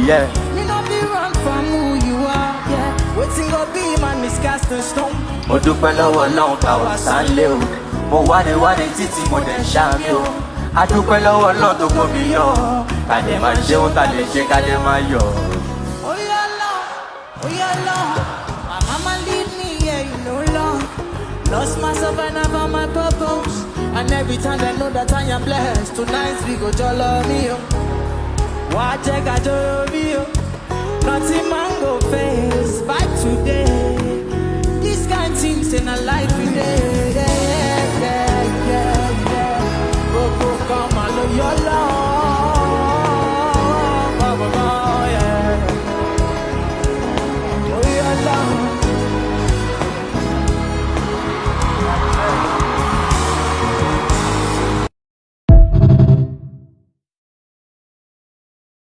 Yeah. Me not be run from who you are, yeah. Waiting go be man is cast a stone. Mo dúpẹ́ lọ́wọ́ Ọlọ́run tá wà sálé o. Mo wáde títí mo dẹ̀ ṣáàmì o. A dúpẹ́ lọ́wọ́ Ọlọ́run tó kó mi yọ. Ká dẹ̀ máa ṣe ohun tá lè ṣe ká dẹ̀ máa yọ. Oh yeah, Lord. My mama lead me, yeah, you know, Lord. Lost myself and I found my purpose. And every time I know that I am blessed. Tonight we go jolly me, oh. Watch I got you, nothing man go face. Fight today. This kind of things in a life today. Yeah.